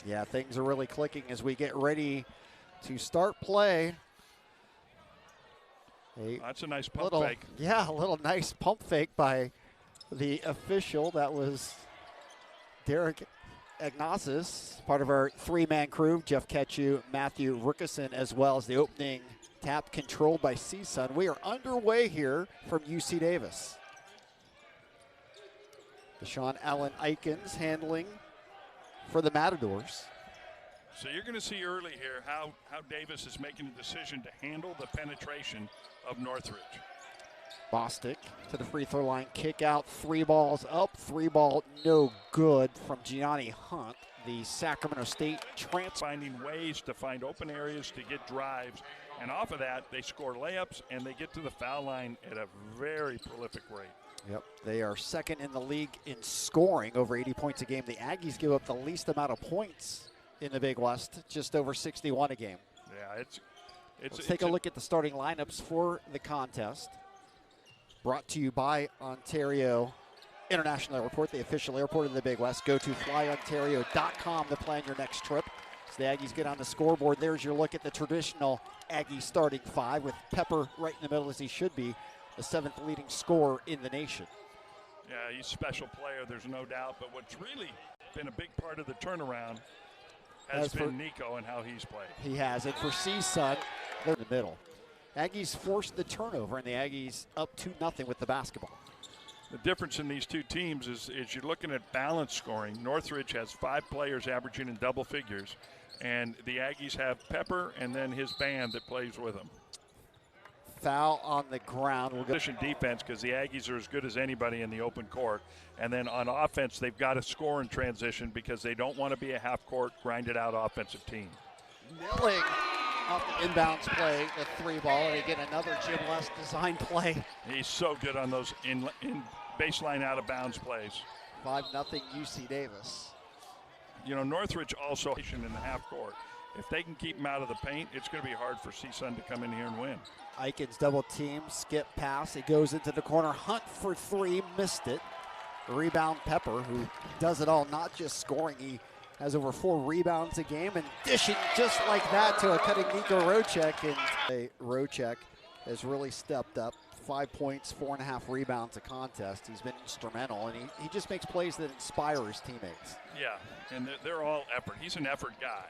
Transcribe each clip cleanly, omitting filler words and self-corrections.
Yeah, things are really clicking as we get ready to start play. That's a nice pump fake. Yeah, a little nice pump fake by the official. That was Derek Ignazis, part of our three-man crew. Jeff Ketchu, Matthew Rickerson, as well as the opening tap controlled by CSUN. We are underway here from UC Davis. Deshaun Allen Eikens handling for the Matadors. So you're going to see early here how Davis is making a decision to handle the penetration of Northridge. Bostic to the free throw line, kick out, 3 balls up, 3 ball no good from Gianni Hunt, the Sacramento State transfer. Finding ways to find open areas to get drives, and off of that they score layups and they get to the foul line at a very prolific rate. Yep, they are second in the league in scoring, over 80 points a game. The Aggies give up the least amount of points in the Big West, just over 61 a game. Yeah, Let's take a look at the starting lineups for the contest. Brought to you by Ontario International Airport, the official airport of the Big West. Go to flyontario.com to plan your next trip. So the Aggies get on the scoreboard. There's your look at the traditional Aggie starting 5 with Pepper right in the middle as he should be, the 7th leading scorer in the nation. Yeah, he's a special player, there's no doubt. But what's really been a big part of the turnaround has been Nico and how he's played. He has. And for CSUN, they're in the middle. Aggies forced the turnover, and the Aggies up 2-0 with the basketball. The difference in these two teams is you're looking at balance scoring. Northridge has 5 players averaging in double figures, and the Aggies have Pepper and then his band that plays with him. Foul on the ground. We'll go defense because the Aggies are as good as anybody in the open court. And then on offense, they've got to score in transition because they don't want to be a half-court, grinded-out offensive team. Milling off the inbounds play, the 3 ball, and again another Jim West design play. He's so good on those in baseline out-of-bounds plays. 5-0 UC Davis. You know, Northridge also in the half-court. If they can keep them out of the paint, it's going to be hard for CSUN to come in here and win. Eikens double team, skip pass. It goes into the corner. Hunt for 3, missed it. The rebound Pepper, who does it all, not just scoring. He has over 4 rebounds a game and dishing just like that to a cutting Nico Rocek. And Rocek has really stepped up. 5 points, 4.5 rebounds a contest. He's been instrumental, and he just makes plays that inspire his teammates. Yeah, and they're all effort. He's an effort guy.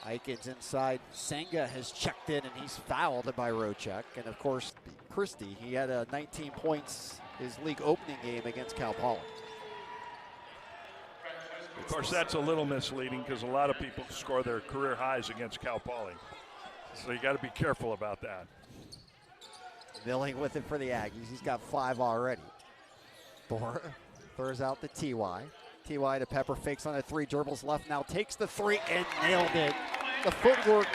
Eikens inside. Senga has checked in, and he's fouled by Rocek. And, of course, Christie, he had 19 points his league opening game against Cal Poly. Of course, that's a little misleading because a lot of people score their career highs against Cal Poly. So you got to be careful about that. Milling with it for the Aggies. He's got 5 already. Bora throws out the TY. TY to Pepper, fakes on a 3, dribbles left, now takes the 3 and nailed it. The footwork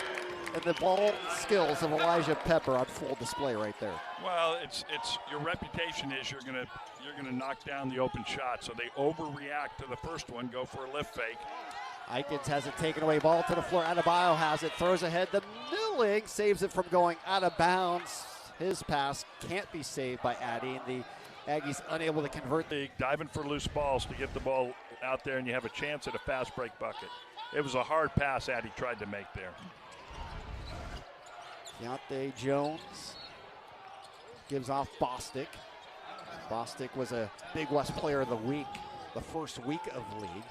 and the ball skills of Elijah Pepper on full display right there. Well, it's your reputation is you're gonna knock down the open shot, so they overreact to the first one, go for a lift fake. Eikens has it taken away, ball to the floor. Adebayo has it, throws ahead. The Milling saves it from going out of bounds. His pass can't be saved by Addy, and the Aggies unable to convert. Diving for loose balls to get the ball out there, and you have a chance at a fast break bucket. It was a hard pass Addy tried to make there. Deontay Jones gives off Bostic. Bostic was a Big West Player of the Week the first week of league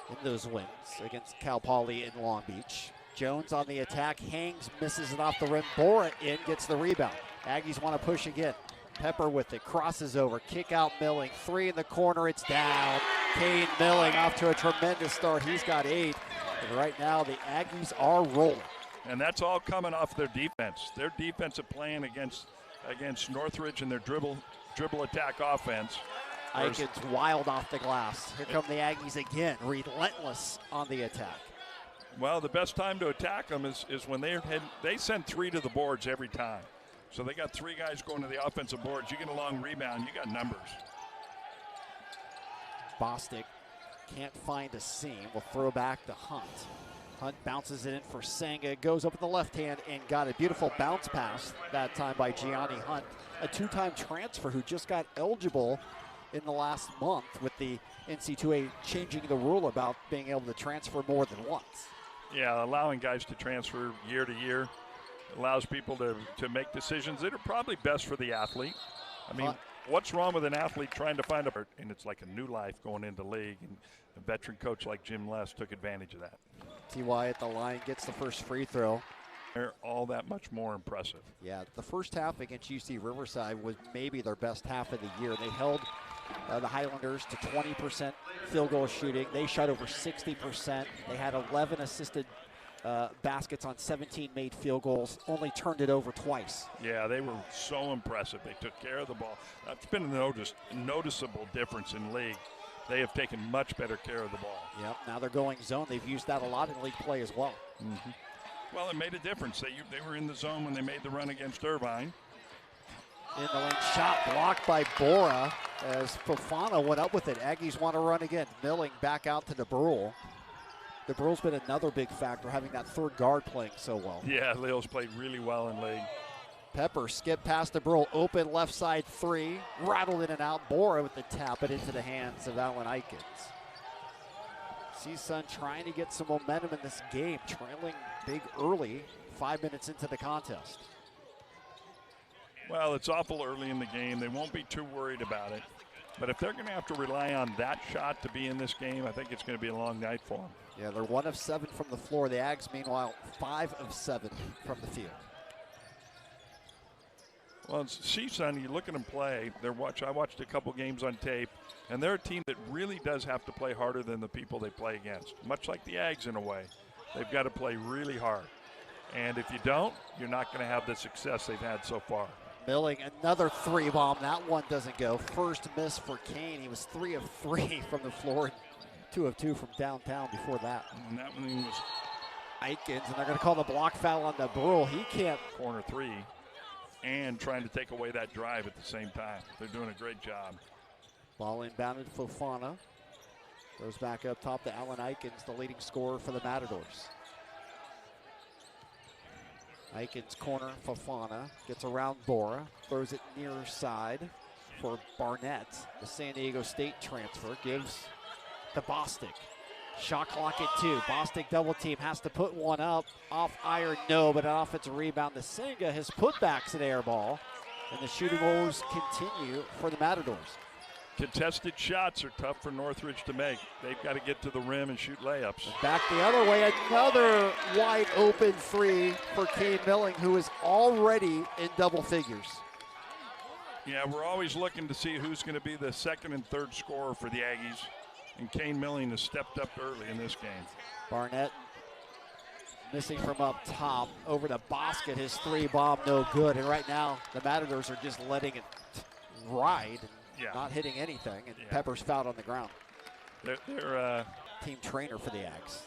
in those wins against Cal Poly in Long Beach. Jones on the attack, hangs, misses it off the rim. Bora in, gets the rebound. Aggies want to push again. Pepper with it, crosses over, kick out Milling. 3 in the corner, it's down. Kane Milling off to a tremendous start. He's got 8. And right now the Aggies are rolling. And that's all coming off their defense. Their defensive plan against Northridge and their dribble attack offense. Eikens wild off the glass. Here come the Aggies again, relentless on the attack. Well, the best time to attack them is when they send 3 to the boards every time. So they got 3 guys going to the offensive boards. You get a long rebound, you got numbers. Bostic can't find a seam. We'll throw back to Hunt. Hunt bounces it in for Senga, goes up with the left hand and got a beautiful bounce pass that time by Gianni Hunt, a 2-time transfer who just got eligible in the last month with the NC2A changing the rule about being able to transfer more than once. Yeah, allowing guys to transfer year to year allows people to make decisions that are probably best for the athlete. I mean, what's wrong with an athlete trying to find and it's like a new life going into league, and a veteran coach like Jim Les took advantage of that. T.Y. at the line gets the first free throw. They're all that much more impressive. Yeah, the first half against UC Riverside was maybe their best half of the year. They held the Highlanders to 20% field goal shooting. They shot over 60%. They had 11 assisted baskets on 17 made field goals, only turned it over twice. Yeah, they were so impressive. They took care of the ball. That's been a noticeable difference in league. They have taken much better care of the ball. Yep, now they're going zone. They've used that a lot in league play as well. Mm-hmm. Well, it made a difference. They were in the zone when they made the run against Irvine. In the lane, shot blocked by Bora as Fofana went up with it. Aggies want to run again. Milling back out to DeBrule. DeBrule's been another big factor, having that third guard playing so well. Yeah, Leo's played really well in league. Pepper skipped past DeBrule, open left side three, rattled in and out. Bora with the tap it into the hands of Alan Aikens. CSUN trying to get some momentum in this game, trailing big early, 5 minutes into the contest. Well, it's awful early in the game. They won't be too worried about it. But if they're going to have to rely on that shot to be in this game, I think it's going to be a long night for them. Yeah, they're 1 of 7 from the floor. The Ags, meanwhile, 5 of 7 from the field. Well, it's CSUN, you look at them play. I watched a couple games on tape, and they're a team that really does have to play harder than the people they play against, much like the Ags in a way. They've got to play really hard. And if you don't, you're not going to have the success they've had so far. Milling, another three bomb. That one doesn't go. First miss for Kane. He was 3 of 3 from the floor, 2 of 2 from downtown before that. And that one was Aikens, and they're going to call the block foul on DeBrule. He can't. Corner 3 and trying to take away that drive at the same time. They're doing a great job. Ball inbounded, Fofana. Goes back up top to Alan Aikens, the leading scorer for the Matadors. Aikens corner, Fofana gets around Bora, throws it near side for Barnett. The San Diego State transfer gives to Bostic. Shot clock at 2. Bostic double team, has to put one up. Off iron, no, but an offensive rebound. The Senga has putbacks an air ball, and the shooting woes continue for the Matadors. Contested shots are tough for Northridge to make. They've got to get to the rim and shoot layups. Back the other way, another wide open 3 for Kane Milling, who is already in double figures. Yeah, we're always looking to see who's going to be the second and third scorer for the Aggies. And Kane Milling has stepped up early in this game. Barnett missing from up top. Over to Bosket, his 3 bomb, no good. And right now, the Matadors are just letting it ride and not hitting anything. And Pepper's fouled on the ground. They're team trainer for the Ags.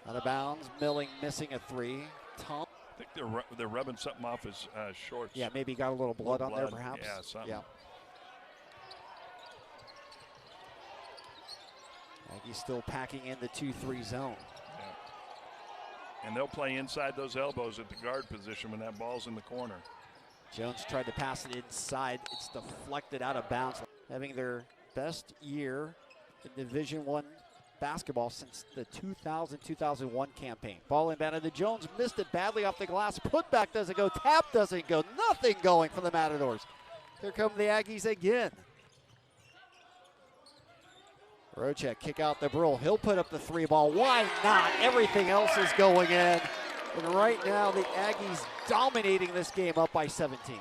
Out of bounds, Milling missing a 3. Tom. I think they're rubbing something off his shorts. Yeah, maybe got a little blood on there perhaps. Yeah, something. Yeah. Aggies still packing in the 2-3 zone. Yeah. And they'll play inside those elbows at the guard position when that ball's in the corner. Jones tried to pass it inside. It's deflected out of bounds. Having their best year in Division I basketball since the 2000-2001 campaign. Ball inbounded to Jones, missed it badly off the glass. Putback doesn't go, tap doesn't go. Nothing going for the Matadors. Here come the Aggies again. Rocek kick out the DeBrule. He'll put up the 3 ball. Why not? Everything else is going in. And right now, the Aggies dominating this game, up by 17.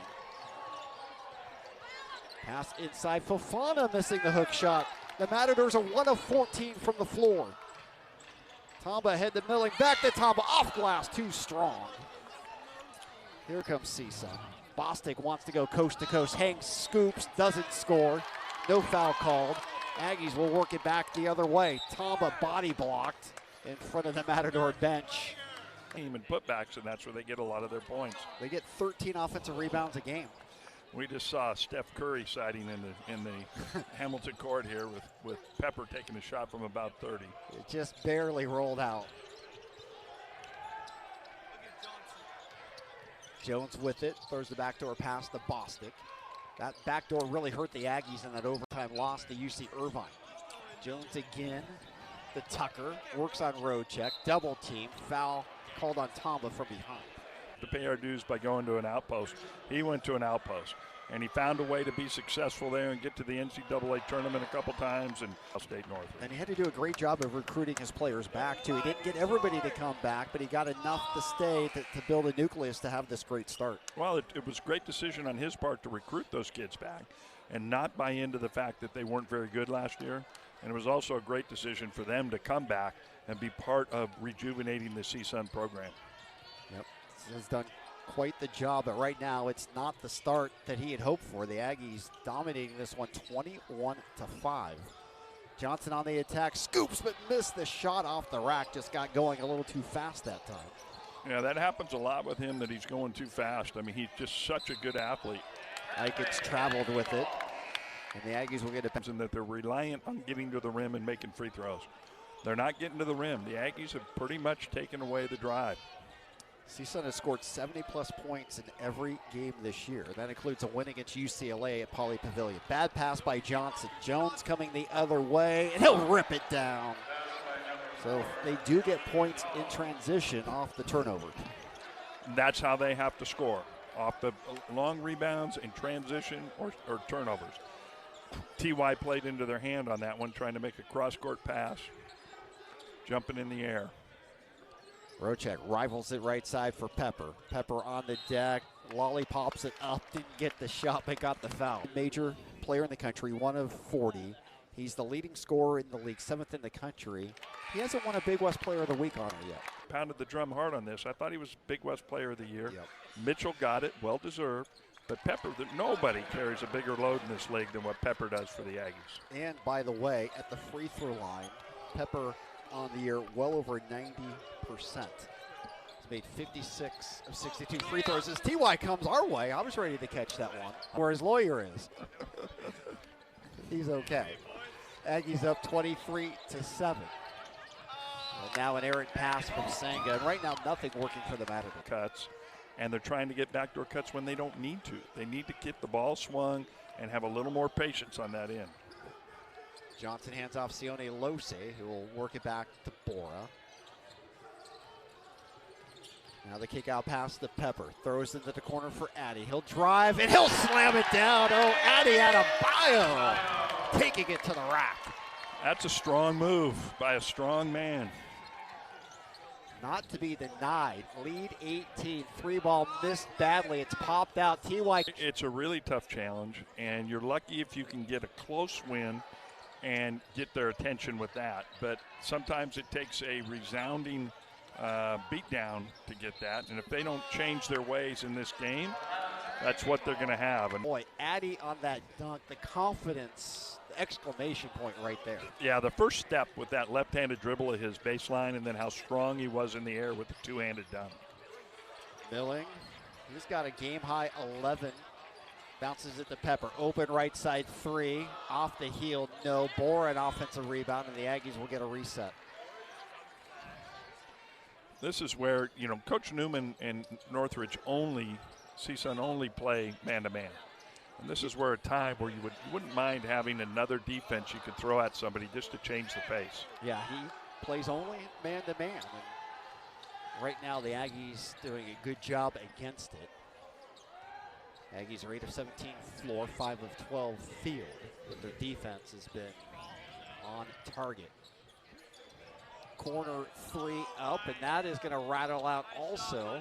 Pass inside. Fofana missing the hook shot. The Matadors are 1 of 14 from the floor. Tamba ahead to Milling. Back to Tamba. Off glass. Too strong. Here comes CSUN. Bostic wants to go coast to coast. Hangs, scoops, doesn't score. No foul called. Aggies will work it back the other way. Tamba body blocked in front of the Matador bench. And putbacks, and that's where they get a lot of their points. They get 13 offensive rebounds a game. We just saw Steph Curry sighting in the Hamilton court here with Pepper taking a shot from about 30. It just barely rolled out. Jones with it, throws the backdoor pass to Bostic. That backdoor really hurt the Aggies in that overtime loss to UC Irvine. Jones again, the Tucker, works on road check, double team, foul called on Tamba from behind. To pay our dues by going to an outpost. He went to an outpost, and he found a way to be successful there and get to the NCAA tournament a couple times and State Northridge. And he had to do a great job of recruiting his players back, too. He didn't get everybody to come back, but he got enough to stay to build a nucleus to have this great start. Well, it was a great decision on his part to recruit those kids back and not buy into the fact that they weren't very good last year. And it was also a great decision for them to come back and be part of rejuvenating the CSUN program. Yep, has done quite the job, but right now it's not the start that he had hoped for. The Aggies dominating this one 21-5. Johnson on the attack, scoops but missed the shot off the rack, just got going a little too fast that time. Yeah, that happens a lot with him, that he's going too fast. I mean, he's just such a good athlete. Ikens traveled with it, and the Aggies will get it. And that they're reliant on getting to the rim and making free throws. They're not getting to the rim. The Aggies have pretty much taken away the drive. CSUN has scored 70-plus points in every game this year. That includes a win against UCLA at Pauley Pavilion. Bad pass by Johnson. Jones coming the other way, and he'll rip it down. So they do get points in transition off the turnover. That's how they have to score, off the long rebounds in transition or turnovers. TY played into their hand on that one, trying to make a cross-court pass, jumping in the air. Rochek rivals it right side for Pepper. Pepper on the deck, lollipops it up, didn't get the shot, but got the foul. Major player in the country, 1 of 40. He's the leading scorer in the league, 7th in the country. He hasn't won a Big West Player of the Week honor yet. Pounded the drum hard on this. I thought he was Big West Player of the Year. Yep. Mitchell got it, well-deserved. But Pepper, nobody carries a bigger load in this league than what Pepper does for the Aggies. And by the way, at the free throw line, Pepper on the year well over 90%. He's made 56 of 62 free throws. As TY comes our way, I was ready to catch that one. Where his lawyer is. He's okay. Aggies up 23-7. And now an errant pass from Senga. And right now, nothing working for the Matador. Cuts. And they're trying to get backdoor cuts when they don't need to. They need to get the ball swung and have a little more patience on that end. Johnson hands off Sione Lose, who will work it back to Bora. Now the kick out pass to Pepper. Throws into the corner for Addy. He'll drive and he'll slam it down. Oh, Addy Adebayo taking it to the rack. That's a strong move by a strong man. Not to be denied. Lead 18. 3-ball missed badly. It's popped out. TY. It's a really tough challenge, and you're lucky if you can get a close win and get their attention with that. But sometimes it takes a resounding beatdown to get that. And if they don't change their ways in this game, that's what they're going to have. And boy, Addy on that dunk, the confidence, the exclamation point right there. Yeah, the first step with that left-handed dribble of his baseline, and then how strong he was in the air with the two-handed dunk. Milling, he's got a game-high 11. Bounces it to Pepper. Open right side 3. Off the heel, no. Bora an offensive rebound, and the Aggies will get a reset. This is where, you know, Coach Newman and Northridge CSUN only play man-to-man. And this is where a time where you wouldn't mind having another defense you could throw at somebody just to change the pace. Yeah, he plays only man-to-man. And right now the Aggies doing a good job against it. Aggies are 8 of 17 floor, 5 of 12 field. But their defense has been on target. Corner 3 up, and that is going to rattle out also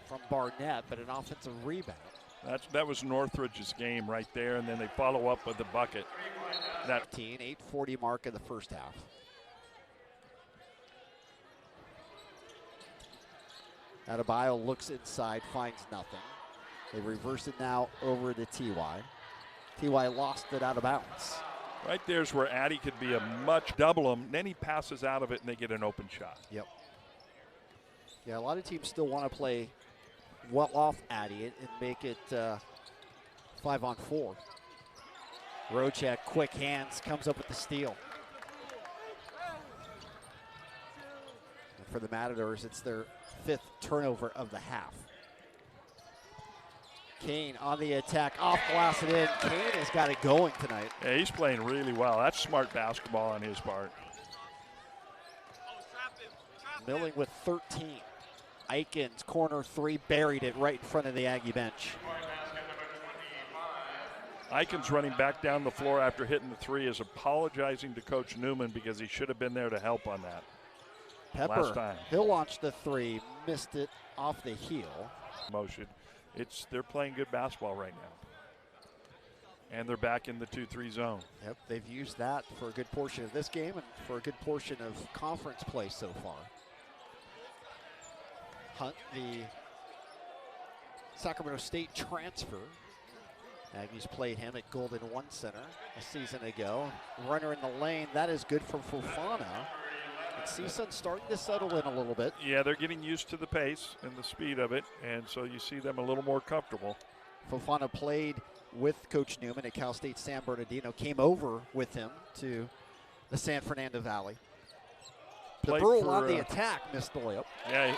from Barnett, but an offensive rebound. That was Northridge's game right there, and then they follow up with the bucket. That 8:40 mark in the first half. Adebayo looks inside, finds nothing. They reverse it now over to TY. TY lost it out of bounds. Right there's where Addy could be a much double him. Then he passes out of it and they get an open shot. Yep. Yeah, a lot of teams still want to play well off Addy and make it 5-on-4. Rochek, quick hands, comes up with the steal. And for the Matadors, it's their 5th turnover of the half. Kane on the attack, off glass and in. Kane has got it going tonight. Yeah, he's playing really well. That's smart basketball on his part. Milling with 13. Aikens, corner three, buried it right in front of the Aggie bench. Aikens running back down the floor after hitting the three is apologizing to Coach Newman because he should have been there to help on that. Pepper, last time. He'll launch the three, missed it off the heel. Motion. They're playing good basketball right now. And they're back in the 2-3 zone. Yep, they've used that for a good portion of this game and for a good portion of conference play so far. Hunt, the Sacramento State transfer. Aggies played him at Golden One Center a season ago. Runner in the lane, that is good for Fofana. And CSUN's starting to settle in a little bit. Yeah, they're getting used to the pace and the speed of it, and so you see them a little more comfortable. Fofana played with Coach Newman at Cal State San Bernardino, came over with him to the San Fernando Valley. DeBrule on the attack, missed the layup. Yeah,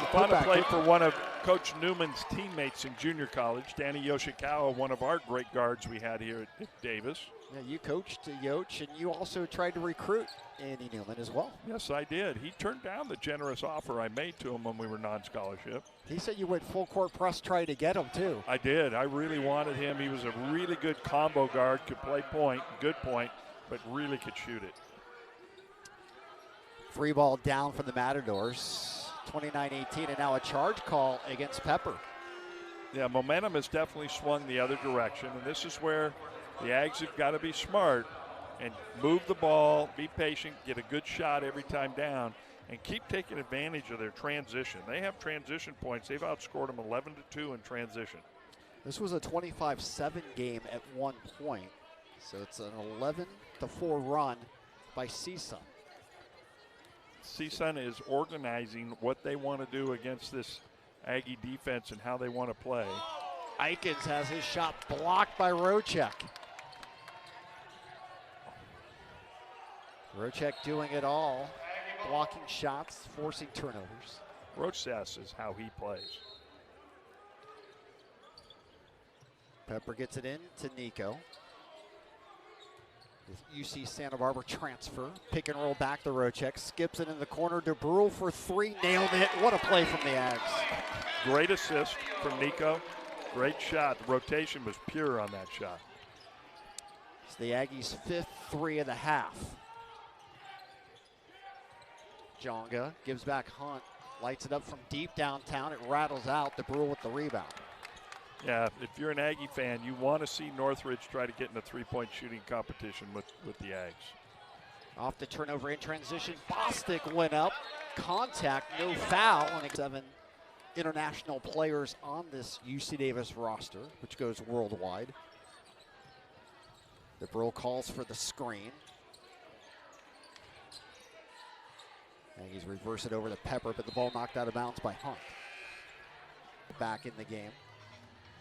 Fofana played for one of Coach Newman's teammates in junior college, Danny Yoshikawa, one of our great guards we had here at Davis. Yeah, you coached Yoch, and you also tried to recruit Andy Newman as well. Yes, I did. He turned down the generous offer I made to him when we were non-scholarship. He said you went full court press trying to get him, too. I did. I really wanted him. He was a really good combo guard, could play point, good point, but really could shoot it. Free ball down from the Matadors. 29-18, and now a charge call against Pepper. Yeah, momentum has definitely swung the other direction, and this is where the Ags have got to be smart and move the ball, be patient, get a good shot every time down, and keep taking advantage of their transition. They have transition points. They've outscored them 11-2 in transition. This was a 25-7 game at one point, so it's an 11-4 run by CSUN. CSUN is organizing what they want to do against this Aggie defense and how they want to play. Aikens has his shot blocked by Rocek. Rocek doing it all, blocking shots, forcing turnovers. Rocek is how he plays. Pepper gets it in to Nico. UC Santa Barbara transfer. Pick and roll back to Rocek. Skips it in the corner. DeBrule for three. Nailed it. What a play from the Ags. Great assist from Nico. Great shot. The rotation was pure on that shot. It's the Aggies' fifth three of the half. Jonga gives back Hunt. Lights it up from deep downtown. It rattles out. DeBrule with the rebound. Yeah, if you're an Aggie fan, you want to see Northridge try to get in a three-point shooting competition with the Ags. Off the turnover in transition, Bostic went up. Contact, no foul. And 7 international players on this UC Davis roster, which goes worldwide. DeBrule calls for the screen. Aggies reverse it over to Pepper, but the ball knocked out of bounds by Hunt. Back in the game.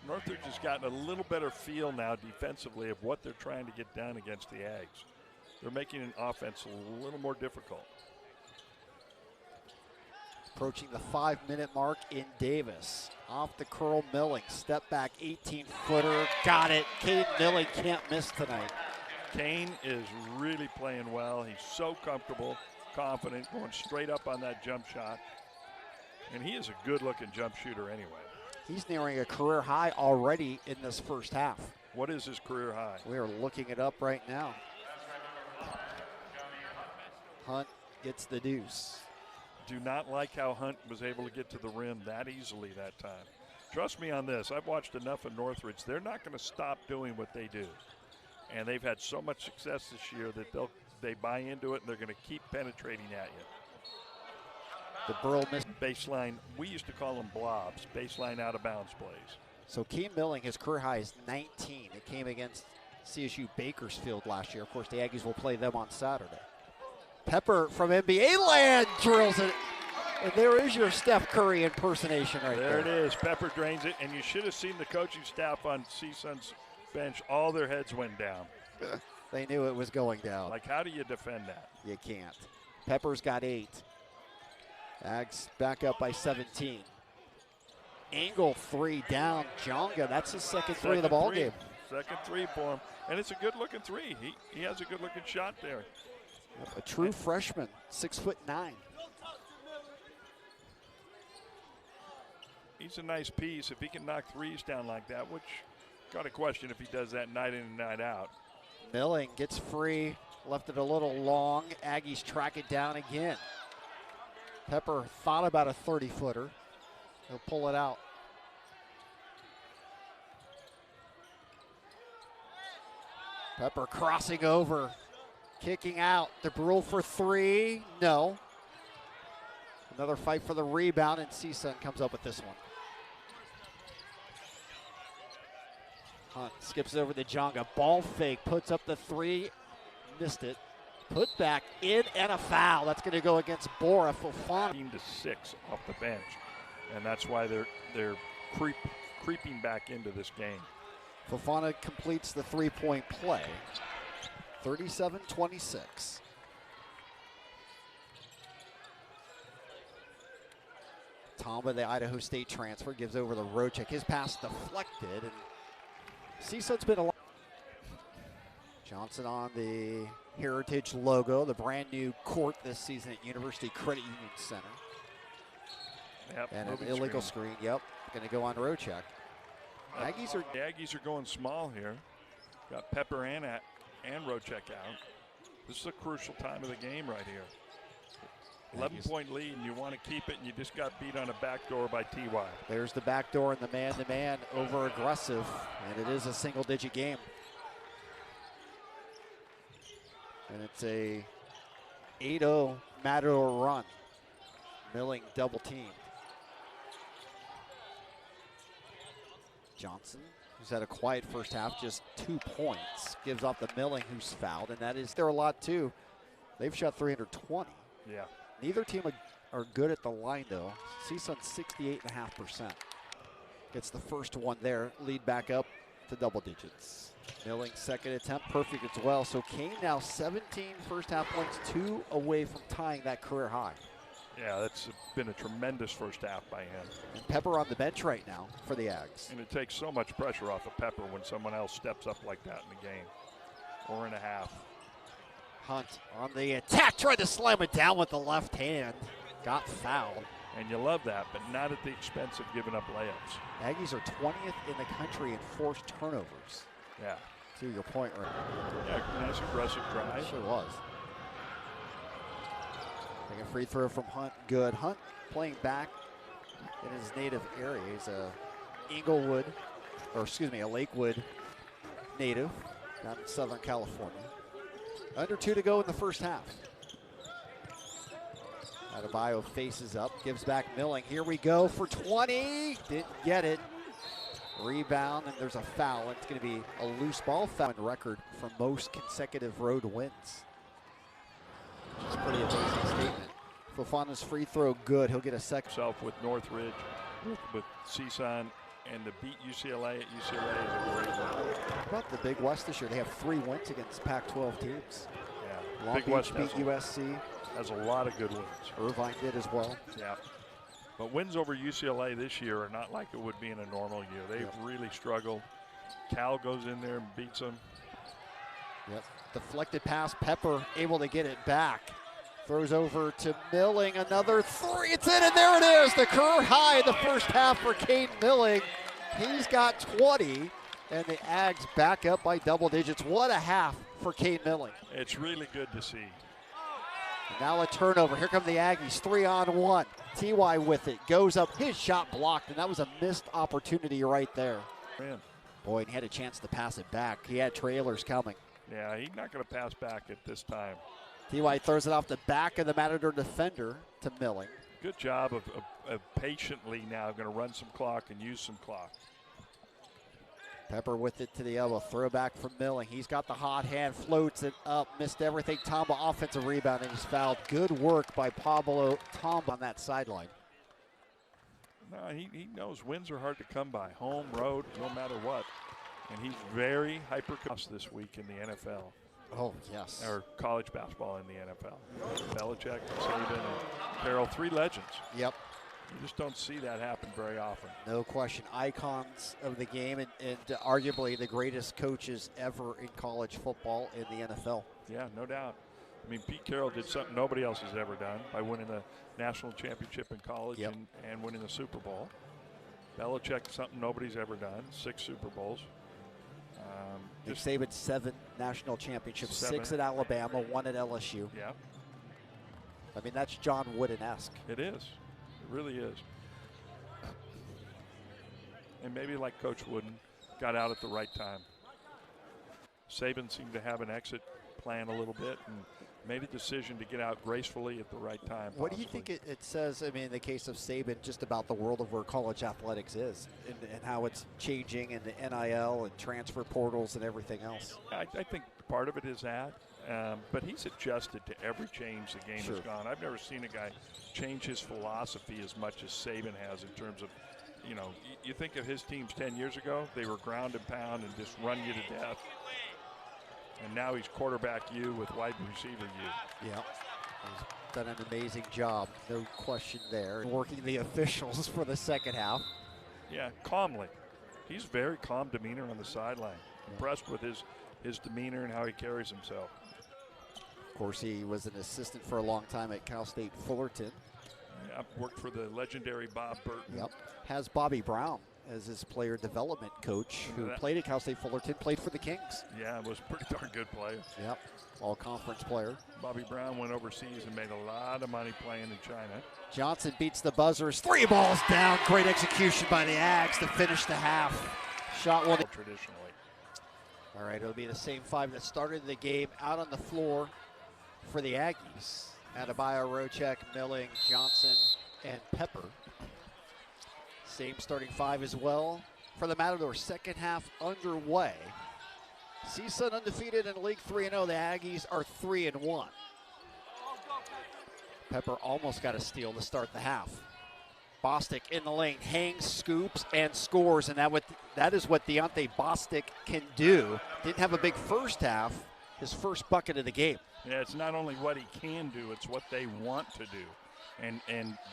Northridge has gotten a little better feel now defensively of what they're trying to get done against the Ags. They're making an offense a little more difficult. Approaching the 5-minute mark in Davis. Off the curl, Milling. Step back, 18-footer. Got it. Kane Milling can't miss tonight. Kane is really playing well. He's so comfortable, confident, going straight up on that jump shot. And he is a good-looking jump shooter anyway. He's nearing a career high already in this first half. What is his career high? We are looking it up right now. Hunt gets the deuce. Do not like how Hunt was able to get to the rim that easily that time. Trust me on this. I've watched enough of Northridge. They're not going to stop doing what they do. And they've had so much success this year that they buy into it, and they're going to keep penetrating at you. The Burl missed. Baseline, we used to call them blobs, baseline out of bounds plays. So Kane Milling, his career high is 19. It came against CSU Bakersfield last year. Of course, the Aggies will play them on Saturday. Pepper from NBA land drills it. And there is your Steph Curry impersonation right there. There it is. Pepper drains it, and you should have seen the coaching staff on CSUN's bench. All their heads went down. They knew it was going down. Like, how do you defend that? You can't. Pepper's got 8. Ags back up by 17. angle three down. Jonga, that's his second three of the ball game. Second three for him. And it's a good-looking three. He has a good-looking shot there. A true freshman, 6'9". He's a nice piece. If he can knock threes down like that, which got a question if he does that night in and night out. Milling gets free, left it a little long. Aggies track it down again. Pepper thought about a 30-footer. He'll pull it out. Pepper crossing over, kicking out. DeBrule for three, no. Another fight for the rebound, and CSUN comes up with this one. Hunt skips over to Jonga. Ball fake, puts up the three, missed it. Put back in and a foul. That's going to go against Bora Fofana. 15-6 off the bench, and that's why they're creeping back into this game. Fofana completes the three-point play. 37-26. Tamba, the Idaho State transfer, gives over the road check. His pass deflected, and CSUN's been a lot. Johnson on the Heritage logo, the brand new court this season at University Credit Union Center. Yep, and an illegal screen. Yep, going to go on road check. The Aggies are going small here. Got Pepper and road check out. This is a crucial time of the game right here. 11-point lead, and you want to keep it, and you just got beat on a backdoor by TY. There's the backdoor and the man-to-man over-aggressive, and it is a single-digit game. And it's a 8-0 Matador run. Milling double-teamed. Johnson, who's had a quiet first half, just 2 points, gives off the Milling, who's fouled, and that is there a lot too. They've shot 320. Yeah. Neither team are good at the line though. CSUN 68.5%. Gets the first one there, lead back up to double digits. Milling second attempt, perfect as well. So Kane now 17 first half points, 2 away from tying that career high. Yeah, that's been a tremendous first half by him. And Pepper on the bench right now for the Ags. And it takes so much pressure off of Pepper when someone else steps up like that in the game. 4.5. Hunt on the attack, tried to slam it down with the left hand. Got fouled. And you love that, but not at the expense of giving up layups. Aggies are 20th in the country in forced turnovers. Yeah. To your point, right? Yeah, nice aggressive drive. Sure was. Taking a free throw from Hunt, good. Hunt playing back in his native area. He's a Lakewood native down in Southern California. Under 2 to go in the first half. Adebayo faces up, gives back Milling. Here we go for 20. Didn't get it. Rebound, and there's a foul. It's going to be a loose ball foul record for most consecutive road wins. Which is a pretty amazing statement. Fofana's free throw good. He'll get a second. With Northridge, with CSUN, and to beat UCLA at UCLA is a great win. How about the Big West this year? They have 3 wins against Pac-12 teams. Yeah. Long Big Beach West beat USC. Has a lot of good wins. Irvine did as well. Yeah. But wins over UCLA this year are not like it would be in a normal year. They've really struggled. Cal goes in there and beats them. Yep. Deflected pass. Pepper able to get it back. Throws over to Milling. Another 3. It's in, and there it is. The career high in the first half for Kane Milling. He's got 20, and the Ags back up by double digits. What a half for Kane Milling. It's really good to see. And now a turnover. Here come the Aggies. 3-on-1. TY with it. Goes up. His shot blocked, and that was a missed opportunity right there. Man. Boy, and he had a chance to pass it back. He had trailers coming. Yeah, he's not going to pass back at this time. TY throws it off the back of the Matador defender to Milling. Good job of patiently now going to run some clock and use some clock. Pepper with it to the elbow. Throw back from Milling. He's got the hot hand, floats it up, missed everything. Tamba offensive rebound, and he's fouled. Good work by Pablo Tamba on that sideline. No, he knows wins are hard to come by. Home, road, no matter what. And he's very hyper-conscious this week in the NFL. Oh, yes. Or college basketball in the NFL. Belichick, Saban, and Carroll, 3 legends. Yep. You just don't see that happen very often. No question. Icons of the game and arguably the greatest coaches ever in college football in the NFL. Yeah, no doubt. I mean, Pete Carroll did something nobody else has ever done by winning the national championship in college and winning the Super Bowl. Belichick, something nobody's ever done, 6 Super Bowls. Nick Saban, 7 national championships, 6 at Alabama, 1 at LSU. Yeah. I mean, that's John Wooden-esque. It is. It really is. And maybe like Coach Wooden, got out at the right time. Saban seemed to have an exit plan a little bit and made a decision to get out gracefully at the right time. What do you think it says, I mean, in the case of Saban, just about the world of where college athletics is and how it's changing and the NIL and transfer portals and everything else? I think part of it is that, but he's adjusted to every change the game has gone. I've never seen a guy change his philosophy as much as Saban has in terms of, you know, you think of his teams 10 years ago, they were ground and pound and just run you to death. And now he's quarterback you with wide receiver you. Yeah, he's done an amazing job, no question there. Working the officials for the second half. Yeah, calmly. He's very calm demeanor on the sideline. Impressed with his demeanor and how he carries himself. Of course, he was an assistant for a long time at Cal State Fullerton. Yeah, worked for the legendary Bob Burton. Yep, has Bobby Brown as his player development coach, who played at Cal State Fullerton, played for the Kings. Yeah, was a pretty darn good player. Yep, all-conference player. Bobby Brown went overseas and made a lot of money playing in China. Johnson beats the buzzers. 3 balls down. Great execution by the Ags to finish the half. Shot one. Traditionally. All right, it'll be the same 5 that started the game out on the floor for the Aggies. Adebayo, Rochek, Milling, Johnson, and Pepper. Same starting 5 as well for the Matadors. Second half underway. CSUN undefeated in League 3-0. The Aggies are 3-1. Pepper almost got a steal to start the half. Bostic in the lane, hangs, scoops, and scores, and that is what Deontay Bostic can do. Didn't have a big first half, his first bucket of the game. Yeah, it's not only what he can do, it's what they want to do. And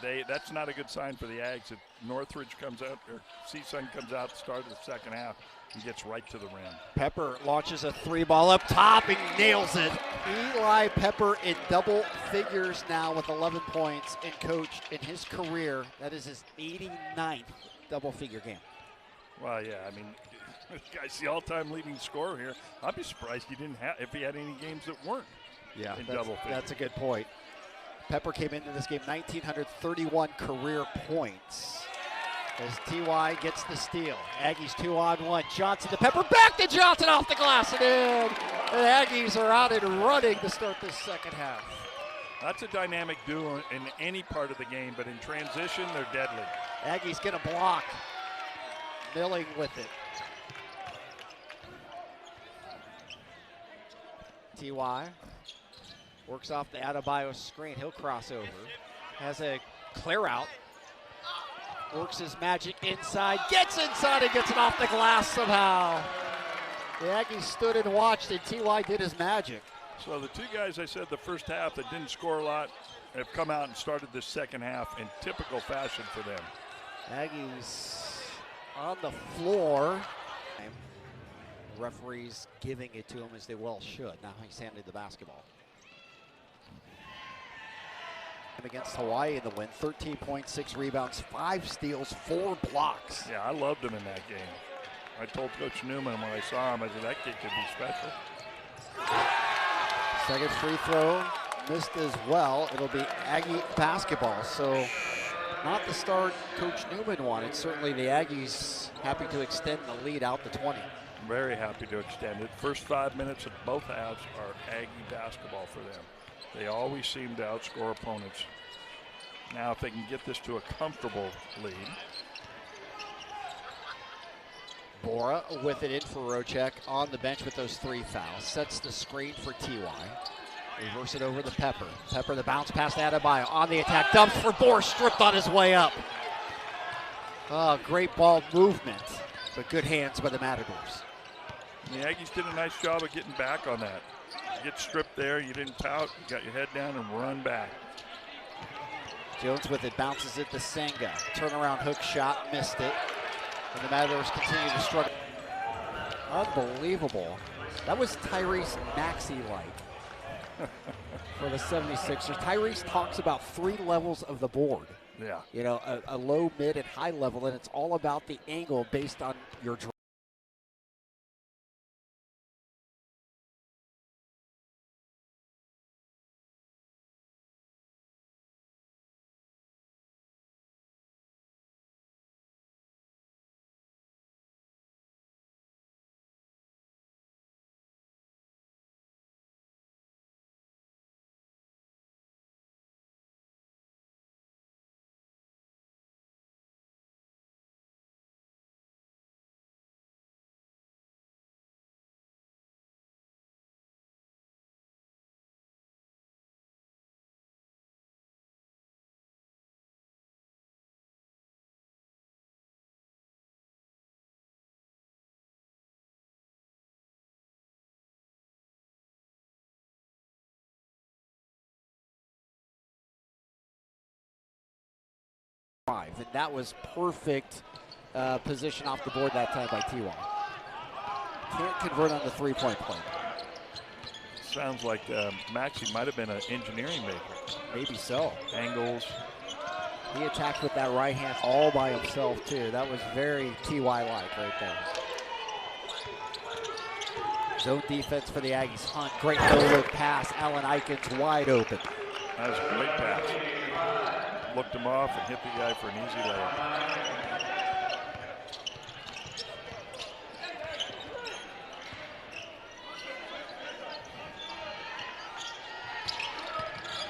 that's not a good sign for the Ags. If Northridge comes out, or CSUN comes out at the start of the second half, and gets right to the rim. Pepper launches a 3-ball up top and nails it. Eli Pepper in double figures now with 11 points, and coach in his career, that is his 89th double-figure game. Well, yeah, I mean, this guy's the all-time leading scorer here. I'd be surprised if he had any games that weren't in double figures. That's a good point. Pepper came into this game 1,931 career points as T.Y. gets the steal. Aggies 2-on-1. Johnson to Pepper, back to Johnson off the glass and in. The Aggies are out and running to start this second half. That's a dynamic duo in any part of the game, but in transition, they're deadly. Aggies get a block. Milling with it. T.Y. works off the Adebayo screen. He'll cross over. Has a clear out. Works his magic inside. Gets inside and gets it off the glass somehow. The Aggies stood and watched, and T.Y. did his magic. So the 2 guys I said the first half that didn't score a lot have come out and started this second half in typical fashion for them. Aggies on the floor. The referees giving it to him as they well should. Now he's handed the basketball. Against Hawaii in the win, 13.6 rebounds, 5 steals, 4 blocks. Yeah, I loved him in that game. I told Coach Newman when I saw him, I said, that kid could be special. Second free throw missed as well. It'll be Aggie basketball. So not the start Coach Newman wanted. Certainly the Aggies happy to extend the lead out to 20. Very happy to extend it. First 5 minutes of both halves are Aggie basketball for them. They always seem to outscore opponents. Now, if they can get this to a comfortable lead. Bora with it in for Rochek on the bench with those 3 fouls. Sets the screen for T.Y. Reverse it over to Pepper. Pepper, the bounce pass to Adebayo. On the attack, dumps for Bora, stripped on his way up. Oh, great ball movement, but good hands by the Matadors. The Aggies did a nice job of getting back on that. You get stripped there, you didn't pout, you got your head down and run back. Jones with it, bounces it to Senga. Turnaround hook shot, missed it. And the Matadors continue to struggle. Unbelievable. That was Tyrese Maxey-like for the 76ers. Tyrese talks about 3 levels of the board. Yeah. You know, a low, mid, and high level, and it's all about the angle based on your drive. And that was perfect position off the board that time by T.Y. Can't convert on the three-point play. Sounds like Maxey might have been an engineering major. Maybe so. Angles. He attacked with that right hand all by himself, too. That was very T.Y.-like right there. Zone defense for the Aggies. Hunt, great no-look pass. Allen Eikens wide open. That was a great pass. Looked him off and hit the guy for an easy layup.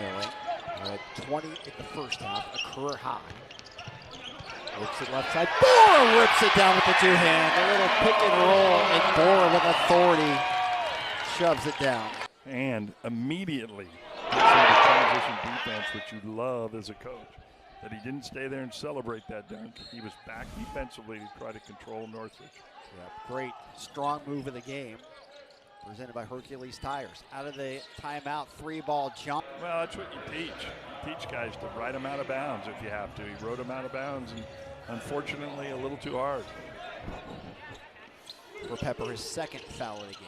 Milling, 20 in the first half, a career high. Looks it left side. Bora rips it down with the 2-hand. A little pick and roll, and Bora with authority shoves it down. And immediately, some of the transition defense, which you love as a coach, that he didn't stay there and celebrate that dunk. He was back defensively to try to control Northridge. Yep, great, strong move of the game, presented by Hercules Tires. Out of the timeout, 3-ball jump. Well, that's what you teach. You teach guys to ride them out of bounds if you have to. He rode them out of bounds, and unfortunately, a little too hard. For Pepper, his second foul of the game.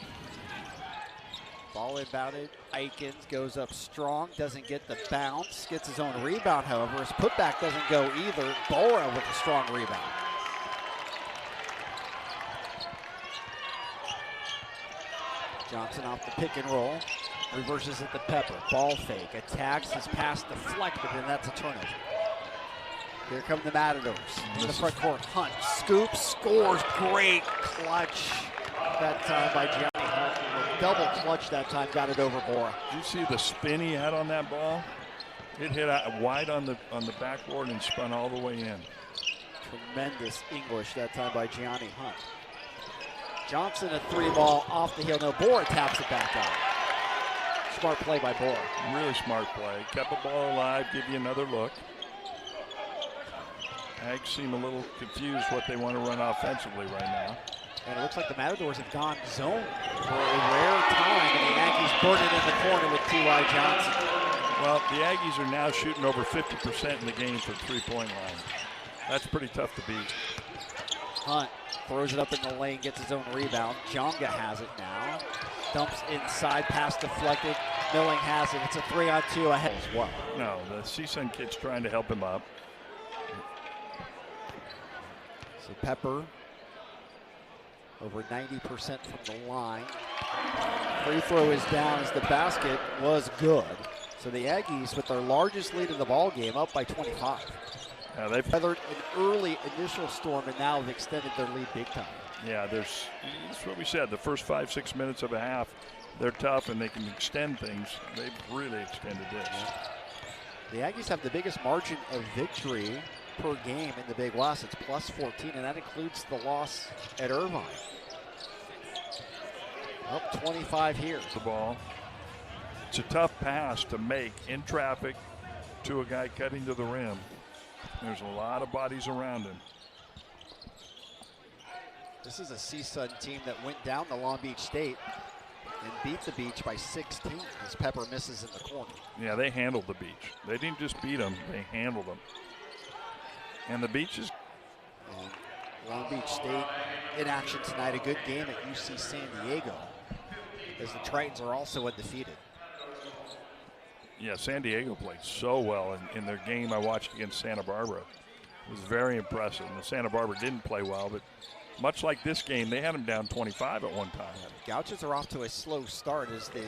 Ball inbounded, Eikens goes up strong, doesn't get the bounce, gets his own rebound, however. His putback doesn't go either. Bora with a strong rebound. Johnson off the pick and roll, reverses it to Pepper. Ball fake, attacks, his pass deflected, and that's a turnover. Here come the Matadors in the front court. Hunt scoops, scores, great clutch that time by Gianni Hunt. Double clutch that time, got it over Bora. Did you see the spin he had on that ball? It hit out wide on the backboard and spun all the way in. Tremendous English that time by Gianni Hunt. Johnson, a 3-ball off the heel. No, Bora taps it back out. Smart play by Bora. Really smart play. Kept the ball alive, give you another look. Ags seem a little confused what they want to run offensively right now. And it looks like the Matadors have gone zone for a rare time, and the Aggies burn it in the corner with T.Y. Johnson. Well, the Aggies are now shooting over 50% in the game from three-point line. That's pretty tough to beat. Hunt throws it up in the lane, gets his own rebound. Jonga has it now. Dumps inside, pass deflected. Milling has it. It's a 3-on-2 ahead as well. No, the CSUN kid's trying to help him up. So Pepper over 90% from the line. Free throw is down as the basket was good. So the Aggies, with their largest lead in the ball game, up by 25. They've weathered an early initial storm and now have extended their lead big time. Yeah, that's what we said. The first 5-6 minutes of a half, they're tough and they can extend things. They've really extended this. The Aggies have the biggest margin of victory per game in the Big West. It's plus 14, and that includes the loss at Irvine. Up 25 here. The ball. It's a tough pass to make in traffic to a guy cutting to the rim. There's a lot of bodies around him. This is a CSUN team that went down to Long Beach State and beat the Beach by 16 as Pepper misses in the corner. Yeah, they handled the Beach. They didn't just beat them, they handled them. And the Beach is... Long Beach State in action tonight. A good game at UC San Diego as the Tritons are also undefeated. Yeah, San Diego played so well in their game I watched against Santa Barbara. It was very impressive. And the Santa Barbara didn't play well, but much like this game, they had them down 25 at one time. The Gauchos are off to a slow start as they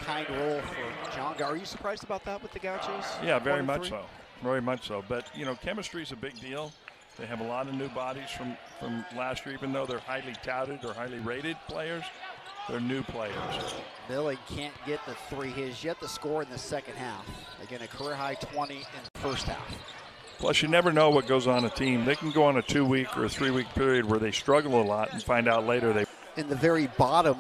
kind roll for John. Are you surprised about that with the Gauchos? Yeah, very much so. Very much so. But, you know, chemistry is a big deal. They have a lot of new bodies from last year, even though they're highly touted or highly rated players. They're new players. Milling can't get the three. He has yet to score in the second half. Again, a career-high 20 in the first half. Plus, you never know what goes on a team. They can go on a 2-week or a 3-week period where they struggle a lot and find out later they... In the very bottom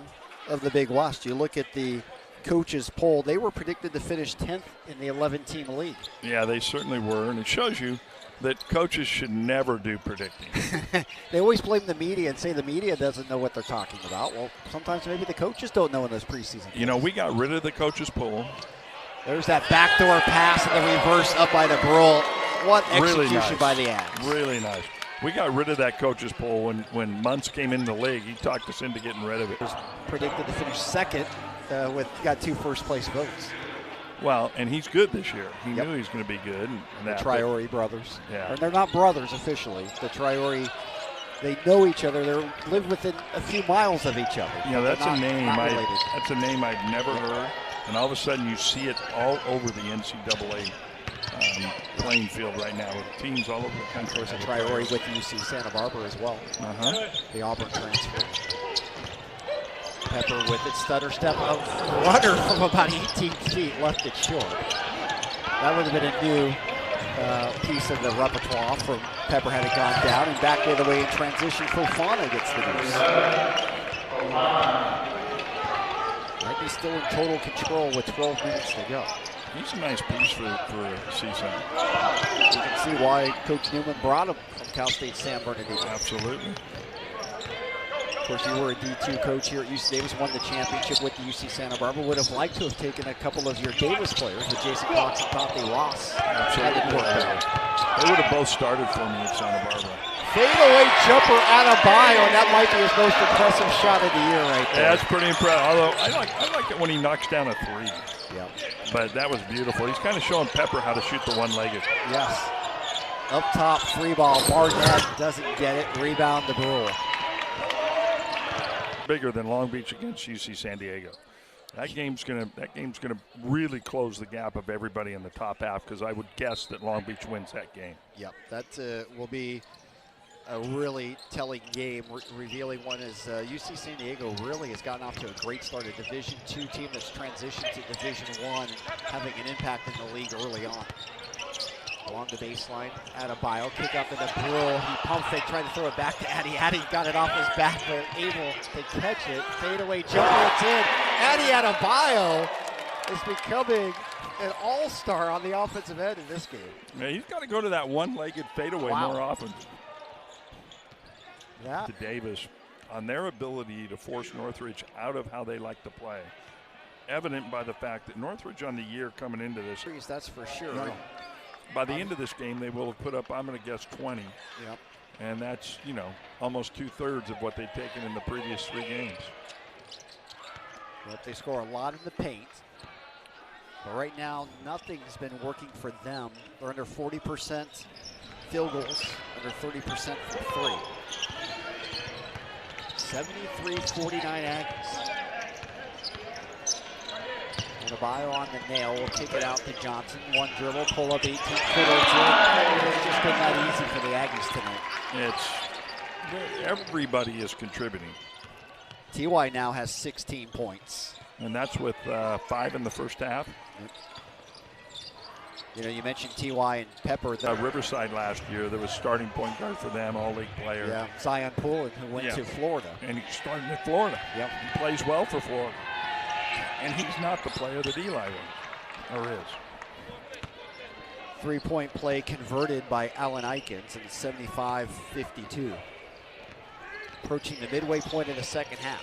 of the Big West, you look at the coaches poll, they were predicted to finish 10th in the 11-team league. Yeah, they certainly were, and it shows you that coaches should never do predicting. They always blame the media and say the media doesn't know what they're talking about. Well, sometimes maybe the coaches don't know in those preseason games. You know, we got rid of the coaches poll. There's that backdoor pass and the reverse up by the Brule. What execution really nice. by the Avs. Really nice. We got rid of that coaches poll when Muntz came in the league. He talked us into getting rid of it. Was predicted to finish second got 2 first-place votes. Well, and he's good this year. He Yep. knew he was going to be good. And The that, Traore brothers. Yeah. Or they're not brothers officially. The Traore, they know each other. They live within a few miles of each other. You know, that's They're a name not related. that's a name I'd never heard. And all of a sudden you see it all over the NCAA playing field right now with teams all over the country. There's a Traore with UC Santa Barbara as well. The Auburn transfer. Pepper with it, stutter step of runner from about 18 feet, left it short. That would have been a new piece of the repertoire from Pepper had it gone down, and back the other way in transition, Fofana gets the deuce. Aggies still in total control with 12 minutes to go. He's a nice piece for CSUN. You can see why Coach Newman brought him from Cal State San Bernardino. Absolutely. Of course, you were a D2 coach here at UC Davis, won the championship with the UC Santa Barbara. Would have liked to have taken a couple of your Davis players with Jason Cox and Tate Ross. Absolutely. They would have both started for me at Santa Barbara. Fadeaway jumper Adebayo, and that might be his most impressive shot of the year right there. Yeah, that's pretty impressive. Although I like it when he knocks down a three. Yep. But that was beautiful. He's kind of showing Pepper how to shoot the one-legged. Yes. Up top, free ball. Barnett doesn't get it. Rebound to Brule. Bigger than Long Beach against UC San Diego. That game's gonna really close the gap of everybody in the top half, because I would guess that Long Beach wins that game. Yep, that will be a really telling game, revealing one as UC San Diego really has gotten off to a great start. A Division II team that's transitioned to Division I and having an impact in the league early on. Along the baseline, Adebayo, kick up into Brule. He pump fake, trying to throw it back to Addy. Addy got it off his back, but able to catch it. Fadeaway jumper, it's in. Addy Adebayo is becoming an all-star on the offensive end in this game. Yeah, he's got to go to that one-legged fadeaway more often. Yeah. To Davis on their ability to force Northridge out of how they like to play. Evident by the fact that Northridge on the year coming into this. That's for sure. No. By the end of this game, they will have put up, I'm going to guess, 20. Yep. And that's, you know, almost 2/3 of what they've taken in the previous 3 games. But they score a lot in the paint. But right now, nothing's been working for them. They're under 40% field goals, under 30% from 3. 73-49 Aggies. Adebayo on the nail, will kick it out to Johnson. One dribble, pull up 18-footer. It's just been that easy for the Aggies tonight. Everybody is contributing. TY now has 16 points. And that's with 5 in the first half. Yep. You know, you mentioned TY and Pepper. Riverside last year, there was starting point guard for them, all-league player. Yeah, Zion Poulin, who went to Florida. And he started at Florida. Yep. He plays well for Florida. And he's not the player that Eli was, or is. Three-point play converted by Allen Eikens, and it's 75-52. Approaching the midway point of the second half.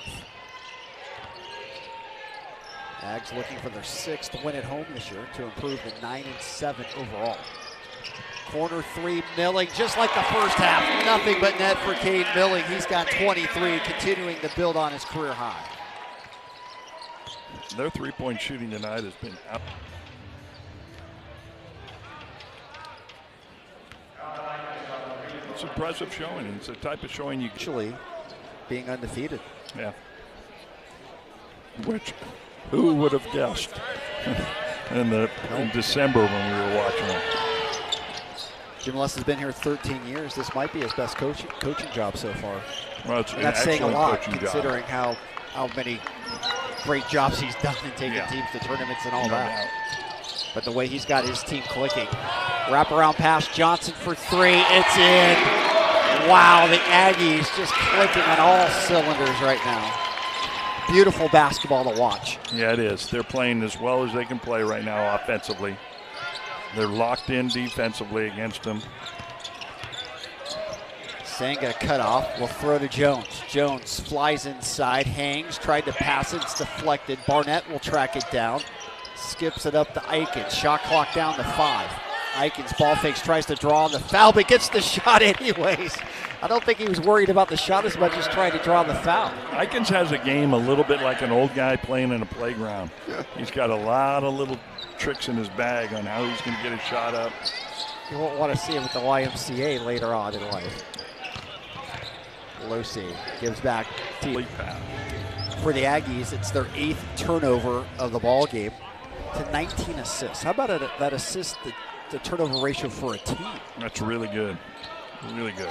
Ags looking for their 6th win at home this year to improve to 9-7 overall. Corner 3, Milling, just like the first half. Nothing but net for Kane Milling. He's got 23, continuing to build on his career high. Their three-point shooting tonight has been out. It's impressive showing. It's the type of showing you Actually, being undefeated. Yeah. Which, who would have guessed in December when we were watching it? Jim Les has been here 13 years. This might be his best coaching job so far. Well, it's and that's saying a lot, considering job. how many great jobs he's done in taking teams to tournaments and all that. But the way he's got his team clicking. Wraparound pass, Johnson for 3. It's in. Wow, the Aggies just clicking on all cylinders right now. Beautiful basketball to watch. Yeah, it is. They're playing as well as they can play right now offensively. They're locked in defensively against them. Senga cut off, will throw to Jones. Jones flies inside, hangs, tried to pass it, it's deflected. Barnett will track it down, skips it up to Aikens. Shot clock down to 5. Aikens ball fakes, tries to draw on the foul, but gets the shot anyways. I don't think he was worried about the shot as much as trying to draw the foul. Aikens has a game a little bit like an old guy playing in a playground. He's got a lot of little tricks in his bag on how he's going to get a shot up. You won't want to see him at the YMCA later on in life. Losi gives back to for the Aggies. It's their 8th turnover of the ball game to 19 assists. How about that assist the turnover ratio for a team? That's really good. Really good.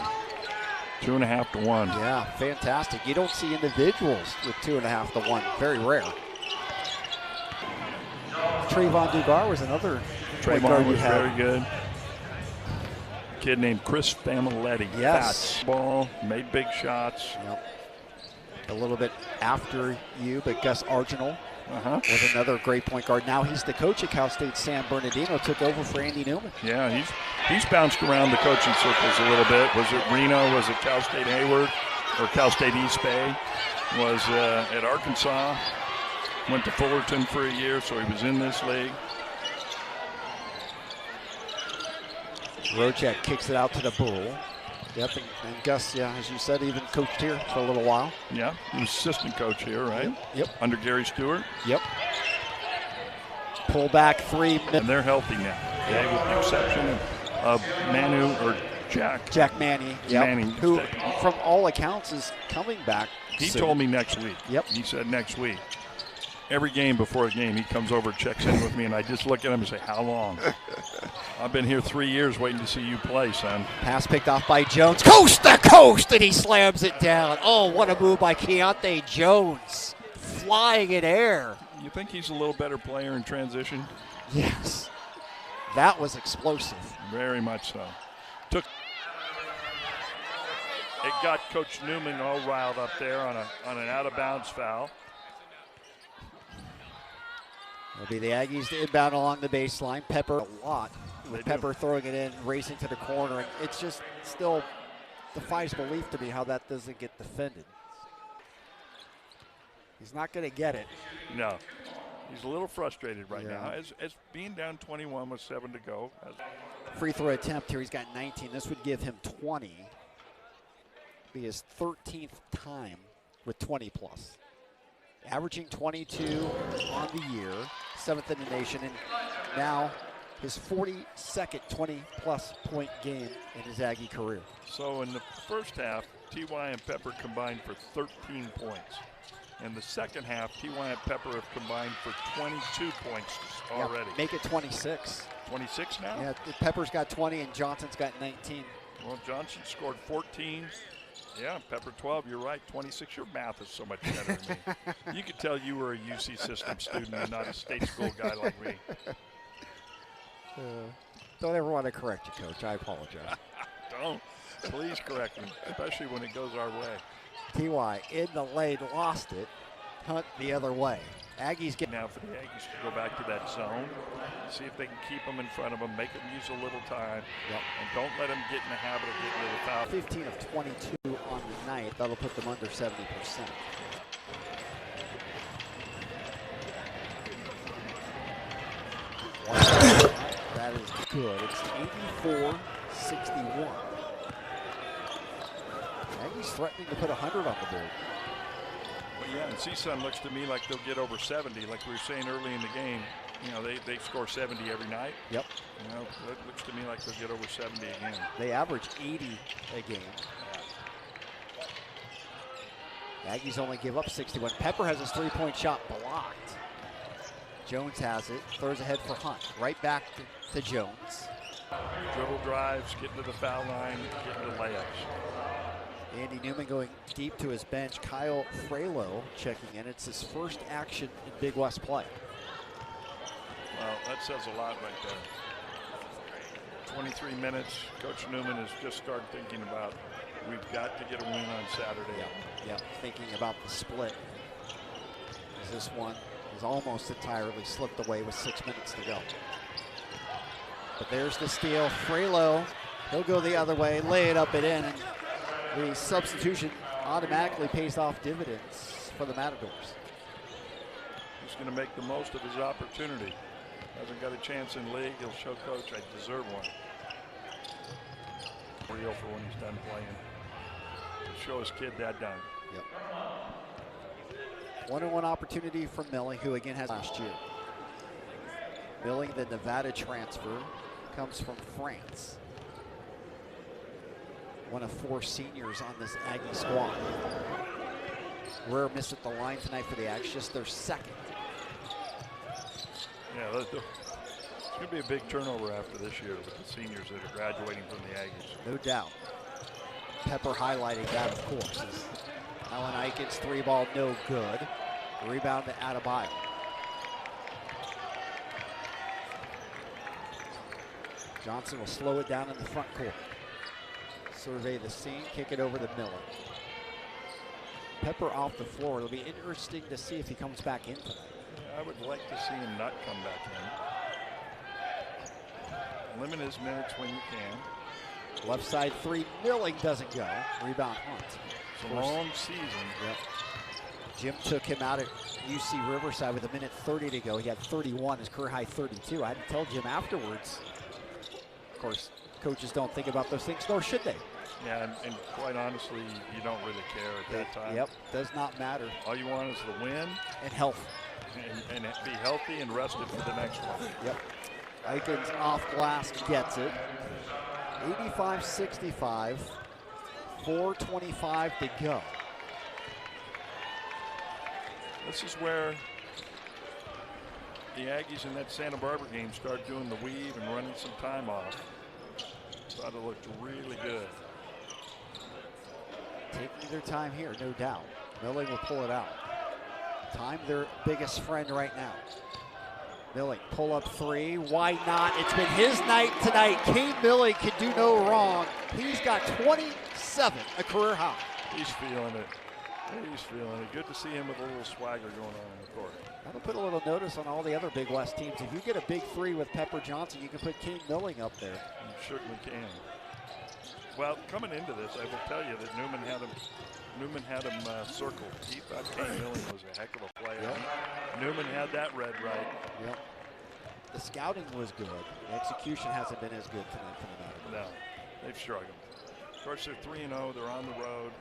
2.5 to 1. Yeah, fantastic. You don't see individuals with 2.5 to 1. Very rare. Trayvon Dugar was another point guard was very good. Kid named Chris Familetti. Yes. Fat ball, made big shots. Yep. A little bit after you, but Gus Arginal was another great point guard. Now he's the coach at Cal State. Sam Bernardino took over for Andy Newman. Yeah, he's bounced around the coaching circles a little bit. Was it Reno? Was it Cal State Hayward? Or Cal State East Bay? Was at Arkansas. Went to Fullerton for a year, so he was in this league. Rocek kicks it out to the Bull. Yep, and Gus, yeah, as you said, even coached here for a little while. Yeah, he was assistant coach here, right? Yep. Under Gary Stewart. Yep. Pull back 3. And they're healthy now. Okay, with the exception of Manu or Jack Manny. Yep. Manny, who, from all accounts, is coming back. He told me next week. Yep. He said next week. Every game before a game, he comes over, checks in with me, and I just look at him and say, how long? I've been here 3 years waiting to see you play, son. Pass picked off by Jones. Coast to coast, and he slams it down. Oh, what a move by Keontae Jones. Flying in air. You think he's a little better player in transition? Yes. That was explosive. Very much so. It got Coach Newman all riled up there on an out-of-bounds foul. It'll be the Aggies to inbound along the baseline. Pepper a lot. With Pepper throwing it in, racing to the corner. And it's just still defies belief to me how that doesn't get defended. He's not going to get it. No. He's a little frustrated right now. As being down 21 with 7 to go. Free throw attempt here. He's got 19. This would give him 20. Be his 13th time with 20 plus. Averaging 22 on the year, 7th in the nation, and now his 42nd 20-plus point game in his Aggie career. So in the first half, T.Y. and Pepper combined for 13 points. In the second half, T.Y. and Pepper have combined for 22 points already. Yeah, make it 26. 26 now? Yeah, Pepper's got 20 and Johnson's got 19. Well, Johnson scored 14. Yeah, Pepper 12, you're right, 26. Your math is so much better than me. You could tell you were a UC system student and not a state school guy like me. Don't ever want to correct you, Coach. I apologize. Don't. Please correct me, especially when it goes our way. T.Y. in the lane, lost it. Hunt the other way. Aggies get now for the Aggies to go back to that zone, see if they can keep them in front of them, make them use a little time, and don't let them get in the habit of getting to the foul. 15 of 22 on the night. That'll put them under 70%. That is good. It's 84-61. Aggies threatening to put 100 on the board. Well, yeah, and CSUN looks to me like they'll get over 70, like we were saying early in the game. You know, they score 70 every night. Yep. You know, it looks to me like they'll get over 70 again. They average 80 a game. Aggies only give up 61. Pepper has his three-point shot blocked. Jones has it, throws ahead for Hunt. Right back to Jones. Dribble drives, getting to the foul line, getting to layups. Andy Newman going deep to his bench. Kyle Frelo checking in. It's his first action in Big West play. Well, that says a lot right there. 23 minutes. Coach Newman has just started thinking about, we've got to get a win on Saturday. Yeah, thinking about the split. As this one is almost entirely slipped away with 6 minutes to go. But there's the steal. Frelo, he'll go the other way, lay it up and in, and the substitution automatically pays off dividends for the Matadors. He's going to make the most of his opportunity. Hasn't got a chance in league. He'll show coach I deserve one. Real for when he's done playing. Show his kid that done. Yep. 1-on-1 opportunity from Milling, who again has last year. Milling, the Nevada transfer, comes from France. One of 4 seniors on this Aggie squad. Rare miss at the line tonight for the Aggies, just their second. Yeah, it's going to be a big turnover after this year with the seniors that are graduating from the Aggies. No doubt. Pepper highlighting that, of course. As Alan Aikens, 3-ball, no good. Rebound to Adebayo. Johnson will slow it down in the front court. Survey the scene, kick it over to Miller. Pepper off the floor. It'll be interesting to see if he comes back in tonight. I would like to see him not come back in. Limit his minutes when you can. Left side 3, Milling doesn't go. Rebound Hunt. It's a long season. Yep. Jim took him out at UC Riverside with 1:30 to go. He had 31, his career high 32. I had to tell Jim afterwards. Of course, coaches don't think about those things, nor should they. Yeah, and quite honestly, you don't really care at that time. Yep, does not matter. All you want is the win. And health. And be healthy and rested for the next one. Yep. Aikens off glass gets it. 85-65. 4:25 to go. This is where the Aggies in that Santa Barbara game start doing the weave and running some time off. Thought it looked really good. Taking their time here, no doubt. Milling will pull it out. Time their biggest friend right now. Milling, pull up 3. Why not? It's been his night tonight. Kane Milling can do no wrong. He's got 27, a career high. He's feeling it. He's feeling it. Good to see him with a little swagger going on in the court. That'll put a little notice on all the other Big West teams. If you get a big 3 with Pepper Johnson, you can put Kane Milling up there. You certainly can. Well, coming into this, I will tell you that Newman had him circled. He thought Kane Milling was a heck of a player. Yep. Newman had that read right. Yep. The scouting was good. The execution hasn't been as good tonight for the Matadors. No, they've struggled. Of course, they're 3-0. They're on the road.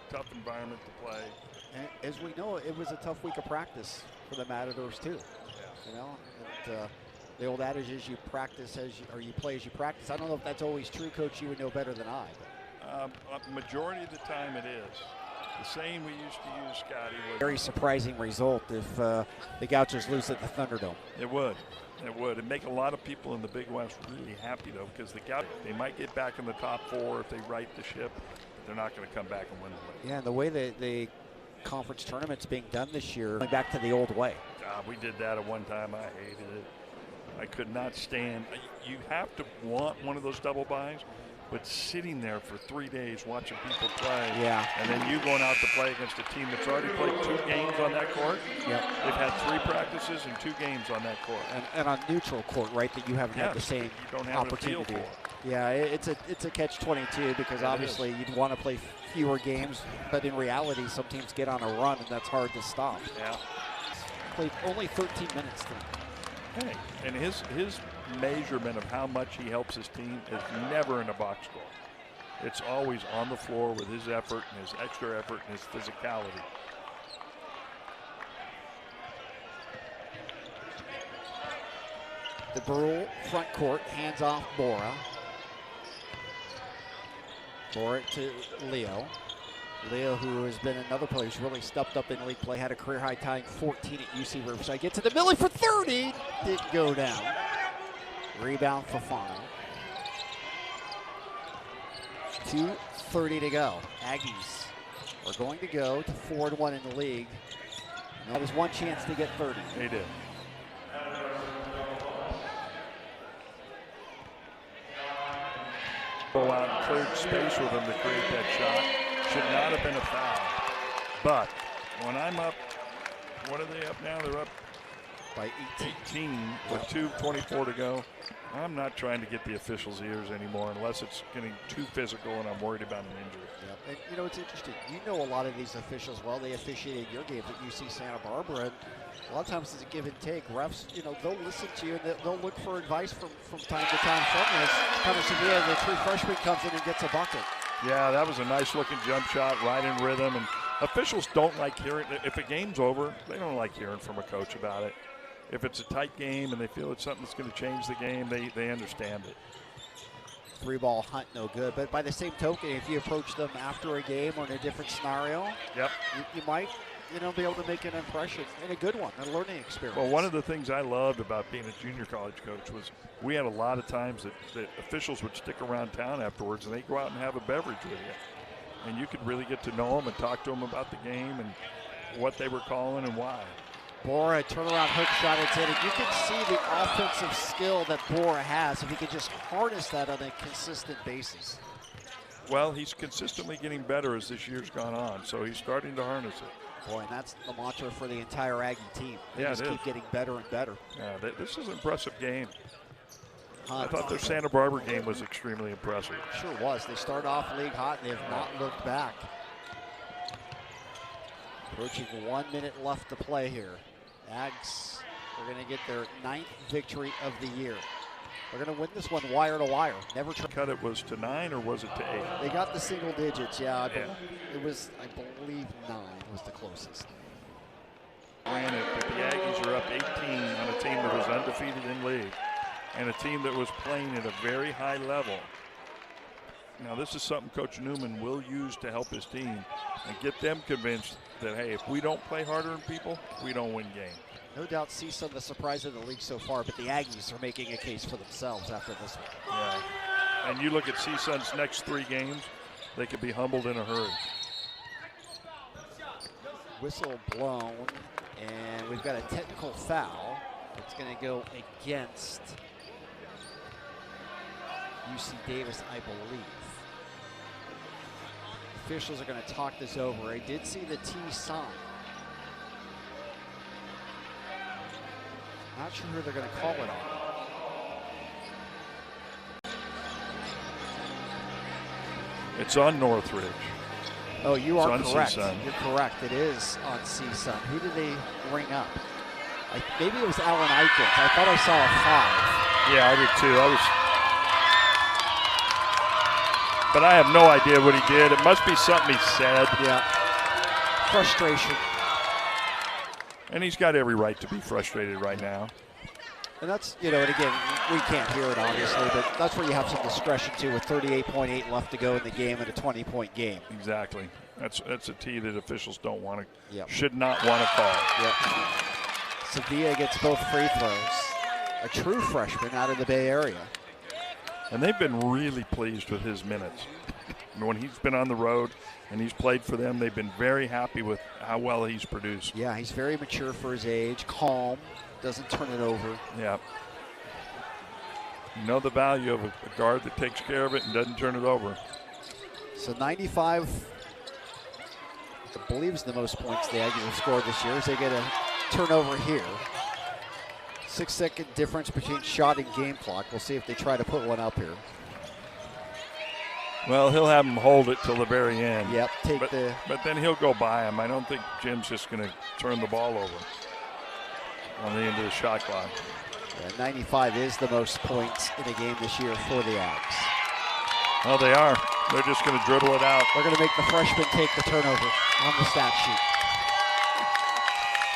Tough environment to play. And as we know, it was a tough week of practice for the Matadors too. Yeah. You know, and, the old adage is you practice or you play as you practice. I don't know if that's always true, Coach. You would know better than I. Majority of the time it is. The saying we used to use, Scotty, was Very surprising result if the Gauchos lose at the Thunderdome. It would. It would. It'd make a lot of people in the Big West really happy, though, because the Gauchos, they might get back in the top 4 if they right the ship, but they're not going to come back and win the league. Yeah, and the way that the conference tournament's being done this year, going back to the old way. We did that at one time. I hated it. I could not stand. You have to want one of those double buys, but sitting there for 3 days watching people play, yeah, and then you going out to play against a team that's already played 2 games on that court. Yep. They've had 3 practices and 2 games on that court. And on neutral court, right, that you haven't had the same you don't have opportunity. A feel for. Yeah, it's a catch-22 because obviously you'd want to play fewer games, but in reality, some teams get on a run and that's hard to stop. Yeah. Played only 13 minutes tonight. Hey, and his measurement of how much he helps his team is never in a box score. It's always on the floor with his effort and his extra effort and his physicality. The Brule front court, hands off Bora. Bora to Leo. Leo, who has been another player who's really stepped up in league play, had a career-high tying 14 at UC Riverside. Get to the middle for 30. Didn't go down. Rebound for Fafana. 2:30 to go. Aggies are going to go to 4-1 in the league. And that was one chance to get 30. They did. Go out and cleared space with him to create that shot. Should not have been a foul. But when I'm up, what are they up now? They're up by 18 with 2:24 to go. I'm not trying to get the officials' ears anymore unless it's getting too physical and I'm worried about an injury. Yeah. And you know, it's interesting. You know a lot of these officials well. They officiated your games at UC Santa Barbara. And a lot of times it's a give and take. Refs, you know, they'll listen to you and they'll look for advice from time to time from this. Connor Sevilla, the true freshman, comes in and gets a bucket. Yeah, that was a nice looking jump shot, right in rhythm. And officials don't like hearing, if a game's over, they don't like hearing from a coach about it. If it's a tight game and they feel it's something that's going to change the game, they understand it. 3-ball hunt, no good. But by the same token, if you approach them after a game or in a different scenario, yep, you might, you know, be able to make an impression, and a good one, a learning experience. Well, one of the things I loved about being a junior college coach was we had a lot of times that officials would stick around town afterwards and they'd go out and have a beverage with you. And you could really get to know them and talk to them about the game and what they were calling and why. Bora, turnaround hook shot, it's in. And you can see the offensive skill that Bora has if he can just harness that on a consistent basis. Well, he's consistently getting better as this year's gone on, so he's starting to harness it. Boy, and that's the mantra for the entire Aggie team. They yeah, just keep getting better and better. Yeah, this is an impressive game. Hunt. I thought their Santa Barbara game was extremely impressive. Sure was. They started off league hot and they have not looked back. Approaching 1 minute left to play here. Ags are going to get their 9th victory of the year. They're going to win this one wire to wire. Never cut it was to 9 or was it to 8? They got the single digits, yeah. It was, I believe, 9 was the closest. Granted, but the Aggies are up 18 on a team that was undefeated in league and a team that was playing at a very high level. Now, this is something Coach Newman will use to help his team and get them convinced that, hey, if we don't play harder than people, we don't win games. No doubt CSUN the surprise of the league so far, but the Aggies are making a case for themselves after this one. Yeah. And you look at CSUN's next 3 games, they could be humbled in a hurry. Whistle blown, and we've got a technical foul. It's going to go against UC Davis, I believe. Officials are going to talk this over. I did see the T sign. Not sure who they're going to call it on. It's on Northridge. Oh, you are correct. CSUN. You're correct. It is on CSUN. Who did they ring up? Maybe it was Alan Eichels. I thought I saw a 5. Yeah, I did too. But I have no idea what he did. It must be something he said. Yeah. Frustration. And he's got every right to be frustrated right now. And that's, you know, and again, we can't hear it obviously, but that's where you have some discretion too with 38.8 left to go in the game and a 20-point game. Exactly. That's a T that officials don't want to, yep. should not want to call. Yep. Sevilla gets both free throws. A true freshman out of the Bay Area. And they've been really pleased with his minutes. When he's been on the road and he's played for them, they've been very happy with how well he's produced. Yeah, he's very mature for his age, calm, doesn't turn it over. Yeah. You know the value of a guard that takes care of it and doesn't turn it over. So 95, I believe, is the most points the Aggies have scored this year as they get a turnover here. 6-second difference between shot and game clock. We'll see if they try to put one up here. Well, he'll have him hold it till the very end. Yep, but then he'll go by him. I don't think Jim's just going to turn the ball over on the end of the shot clock. Yeah, 95 is the most points in a game this year for the Ags. Oh, they are. They're just going to dribble it out. They're going to make the freshman take the turnover on the stat sheet.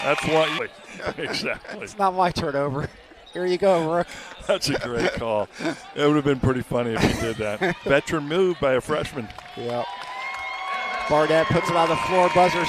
That's what. Exactly. It's not my turnover. Here you go, Rook. That's a great call. It would have been pretty funny if he did that. Veteran move by a freshman. Yep. Barnett puts it on the floor, buzzer.